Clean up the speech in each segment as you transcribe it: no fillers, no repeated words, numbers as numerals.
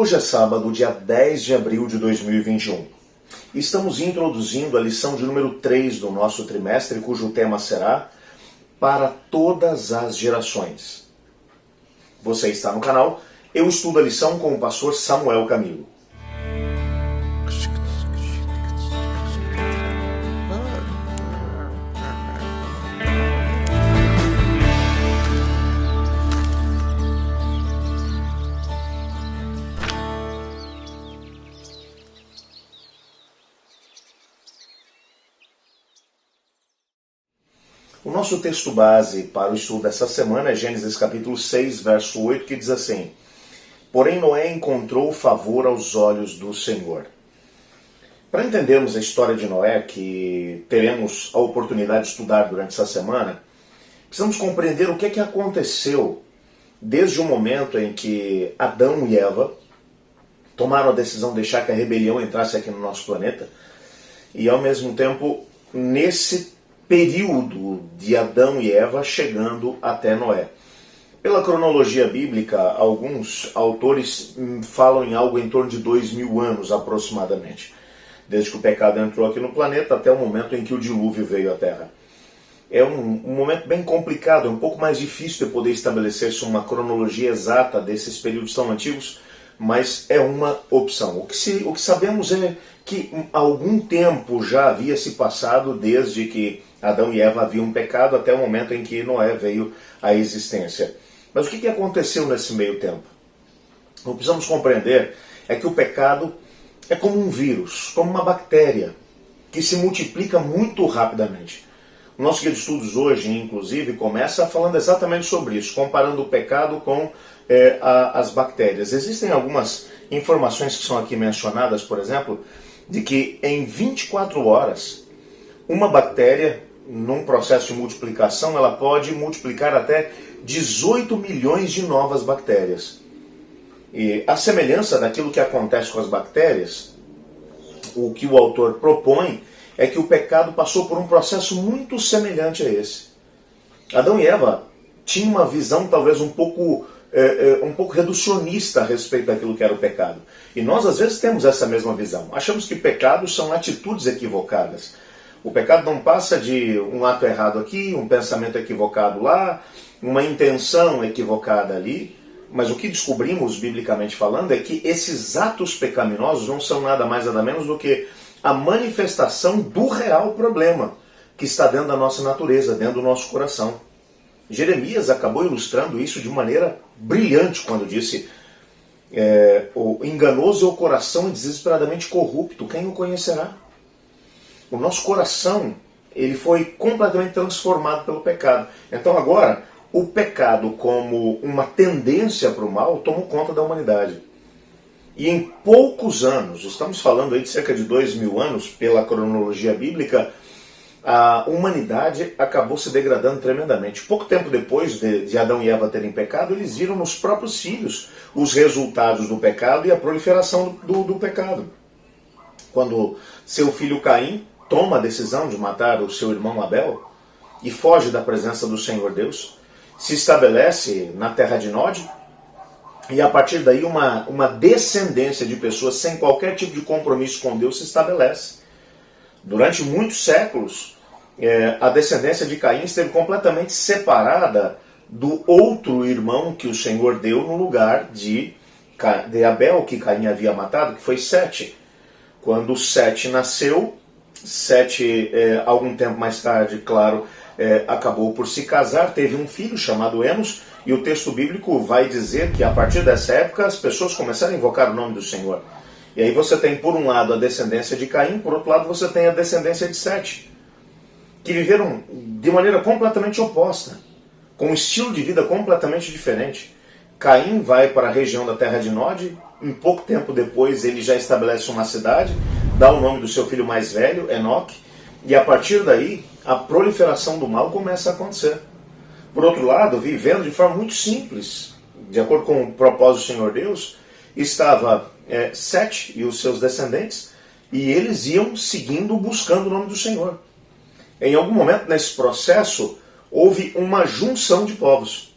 Hoje é sábado, dia 10 de abril de 2021. Estamos introduzindo a lição de número 3 do nosso trimestre, cujo tema será Para Todas as Gerações. Você está no canal, eu estudo a lição com o pastor Samuel Camilo. O nosso texto base para o estudo dessa semana é Gênesis capítulo 6, verso 8, que diz assim: Porém Noé encontrou favor aos olhos do Senhor. Para entendermos a história de Noé, que teremos a oportunidade de estudar durante essa semana, precisamos compreender o que aconteceu desde o momento em que Adão e Eva tomaram a decisão de deixar que a rebelião entrasse aqui no nosso planeta, e ao mesmo tempo, nesse período de Adão e Eva chegando até Noé. Pela cronologia bíblica, alguns autores falam em algo em torno de 2000 anos aproximadamente, desde que o pecado entrou aqui no planeta até o momento em que o dilúvio veio à Terra. É um momento bem complicado, é um pouco mais difícil de poder estabelecer uma cronologia exata desses períodos tão antigos, mas é uma opção. O que sabemos é que algum tempo já havia se passado desde que Adão e Eva haviam pecado até o momento em que Noé veio à existência. Mas o que aconteceu nesse meio tempo? O que precisamos compreender é que o pecado é como um vírus, como uma bactéria, que se multiplica muito rapidamente. O nosso guia de estudos hoje, inclusive, começa falando exatamente sobre isso, comparando o pecado com as bactérias. Existem algumas informações que são aqui mencionadas, por exemplo, de que em 24 horas, uma bactéria, num processo de multiplicação, ela pode multiplicar até 18 milhões de novas bactérias. E a semelhança daquilo que acontece com as bactérias, o que o autor propõe é que o pecado passou por um processo muito semelhante a esse. Adão e Eva tinham uma visão talvez um pouco reducionista a respeito daquilo que era o pecado. E nós às vezes temos essa mesma visão. Achamos que pecados são atitudes equivocadas. O pecado não passa de um ato errado aqui, um pensamento equivocado lá, uma intenção equivocada ali. Mas o que descobrimos, biblicamente falando, é que esses atos pecaminosos não são nada mais nada menos do que a manifestação do real problema que está dentro da nossa natureza, dentro do nosso coração. Jeremias acabou ilustrando isso de maneira brilhante quando disse: o enganoso é o coração desesperadamente corrupto, quem o conhecerá? O nosso coração, ele foi completamente transformado pelo pecado. Então agora, o pecado como uma tendência para o mal tomou conta da humanidade. E em poucos anos, estamos falando aí de cerca de 2000 anos, pela cronologia bíblica, a humanidade acabou se degradando tremendamente. Pouco tempo depois de Adão e Eva terem pecado, eles viram nos próprios filhos os resultados do pecado e a proliferação do pecado. Quando seu filho Caim toma a decisão de matar o seu irmão Abel e foge da presença do Senhor Deus, se estabelece na terra de Nod, e a partir daí uma descendência de pessoas sem qualquer tipo de compromisso com Deus se estabelece. Durante muitos séculos, a descendência de Caim esteve completamente separada do outro irmão que o Senhor deu no lugar de Abel, que Caim havia matado, que foi Sete. Quando Sete nasceu, Sete, algum tempo mais tarde, claro, acabou por se casar, teve um filho chamado Enos, e o texto bíblico vai dizer que a partir dessa época as pessoas começaram a invocar o nome do Senhor. E aí você tem por um lado a descendência de Caim, por outro lado você tem a descendência de Sete, que viveram de maneira completamente oposta, com um estilo de vida completamente diferente. Caim vai para a região da terra de Nod, em pouco tempo depois ele já estabelece uma cidade, dá o nome do seu filho mais velho, Enoque, e a partir daí a proliferação do mal começa a acontecer. Por outro lado, vivendo de forma muito simples, de acordo com o propósito do Senhor Deus, estava Sete e os seus descendentes, e eles iam seguindo, buscando o nome do Senhor. Em algum momento nesse processo, houve uma junção de povos.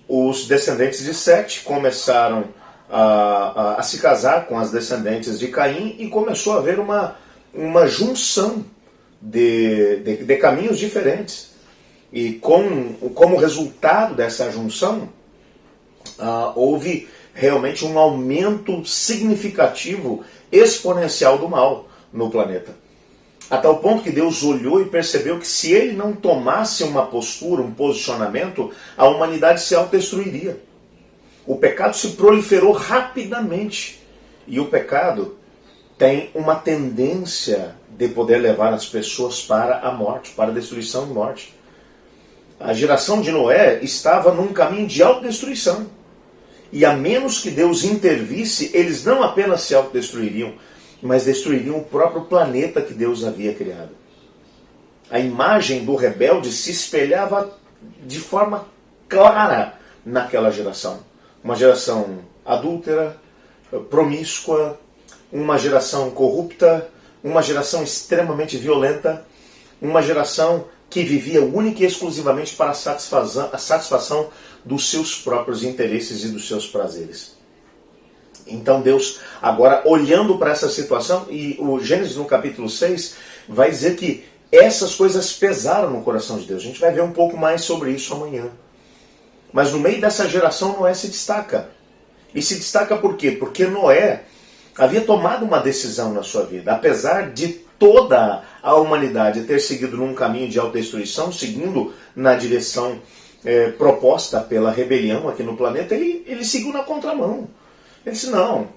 Os descendentes de Sete começaram a se casar com as descendentes de Caim e começou a haver uma junção de caminhos diferentes. E como resultado dessa junção, houve realmente um aumento significativo, exponencial do mal no planeta. A tal ponto que Deus olhou e percebeu que se ele não tomasse uma postura, um posicionamento, a humanidade se autodestruiria. O pecado se proliferou rapidamente. E o pecado tem uma tendência de poder levar as pessoas para a morte, para a destruição e morte. A geração de Noé estava num caminho de autodestruição. E a menos que Deus intervisse, eles não apenas se autodestruiriam, mas destruiriam o próprio planeta que Deus havia criado. A imagem do rebelde se espelhava de forma clara naquela geração. Uma geração adúltera, promíscua, uma geração corrupta, uma geração extremamente violenta, uma geração que vivia única e exclusivamente para a satisfação dos seus próprios interesses e dos seus prazeres. Então Deus, agora olhando para essa situação, e o Gênesis no capítulo 6 vai dizer que essas coisas pesaram no coração de Deus. A gente vai ver um pouco mais sobre isso amanhã. Mas no meio dessa geração Noé se destaca. E se destaca por quê? Porque Noé havia tomado uma decisão na sua vida. Apesar de toda a humanidade ter seguido num caminho de autodestruição, seguindo na direção proposta pela rebelião aqui no planeta, ele seguiu na contramão. Ele disse, não,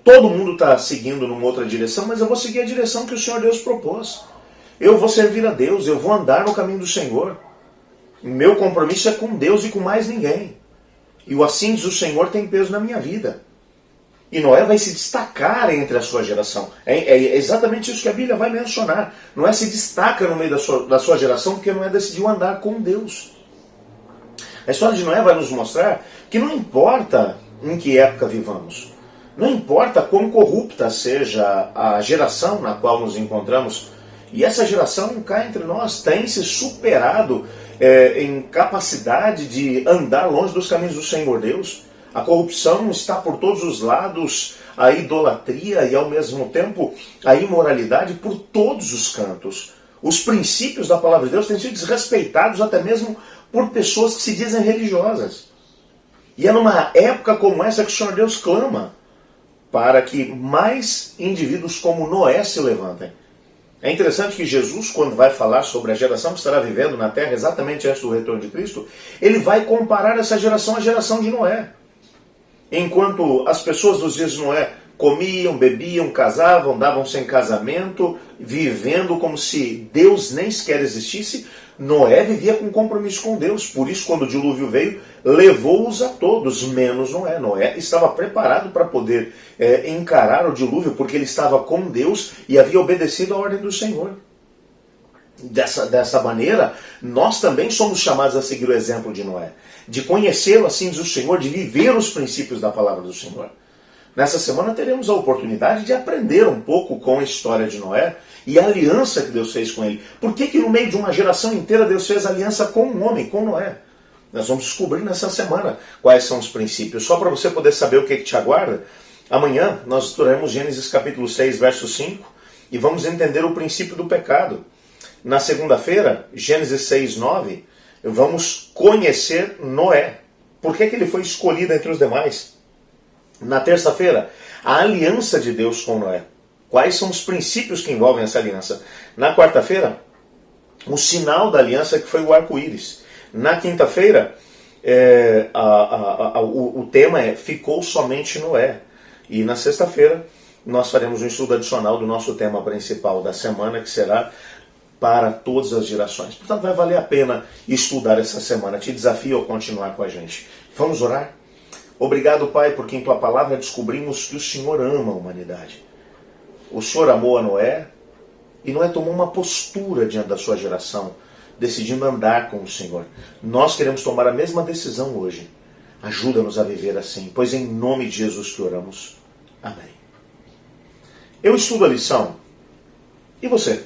todo mundo está seguindo numa outra direção, mas eu vou seguir a direção que o Senhor Deus propôs. Eu vou servir a Deus, eu vou andar no caminho do Senhor. Meu compromisso é com Deus e com mais ninguém. E o assim diz o Senhor tem peso na minha vida. E Noé vai se destacar entre a sua geração. É exatamente isso que a Bíblia vai mencionar. Noé se destaca no meio da sua geração porque Noé decidiu andar com Deus. A história de Noé vai nos mostrar que não importa em que época vivamos, não importa quão corrupta seja a geração na qual nos encontramos, e essa geração cá entre nós tem se superado em capacidade de andar longe dos caminhos do Senhor Deus. A corrupção está por todos os lados, a idolatria e ao mesmo tempo a imoralidade por todos os cantos. Os princípios da palavra de Deus têm sido desrespeitados até mesmo por pessoas que se dizem religiosas. E é numa época como essa que o Senhor Deus clama para que mais indivíduos como Noé se levantem. É interessante que Jesus, quando vai falar sobre a geração que estará vivendo na Terra exatamente antes do retorno de Cristo, ele vai comparar essa geração à geração de Noé. Enquanto as pessoas dos dias de Noé comiam, bebiam, casavam, davam-se em casamento, vivendo como se Deus nem sequer existisse, Noé vivia com compromisso com Deus. Por isso, quando o dilúvio veio, levou-os a todos, menos Noé. Noé estava preparado para poder encarar o dilúvio, porque ele estava com Deus e havia obedecido à ordem do Senhor. Dessa maneira, nós também somos chamados a seguir o exemplo de Noé, de conhecê-lo, assim diz o Senhor, de viver os princípios da palavra do Senhor. Nessa semana teremos a oportunidade de aprender um pouco com a história de Noé e a aliança que Deus fez com ele. Por que no meio de uma geração inteira Deus fez aliança com um homem, com Noé? Nós vamos descobrir nessa semana quais são os princípios. Só para você poder saber o que te aguarda, amanhã nós estudaremos Gênesis capítulo 6, verso 5, e vamos entender o princípio do pecado. Na segunda-feira, Gênesis 6, 9, vamos conhecer Noé. Por que ele foi escolhido entre os demais? Na terça-feira, a aliança de Deus com Noé. Quais são os princípios que envolvem essa aliança? Na quarta-feira, o sinal da aliança que foi o arco-íris. Na quinta-feira, o tema é Ficou Somente Noé. E na sexta-feira, nós faremos um estudo adicional do nosso tema principal da semana, que será para todas as gerações. Portanto, vai valer a pena estudar essa semana. Te desafio a continuar com a gente. Vamos orar? Obrigado, Pai, porque em Tua palavra descobrimos que o Senhor ama a humanidade. O Senhor amou a Noé, e Noé tomou uma postura diante da sua geração, decidindo andar com o Senhor. Nós queremos tomar a mesma decisão hoje. Ajuda-nos a viver assim, pois em nome de Jesus que oramos. Amém. Eu estudo a lição. E você?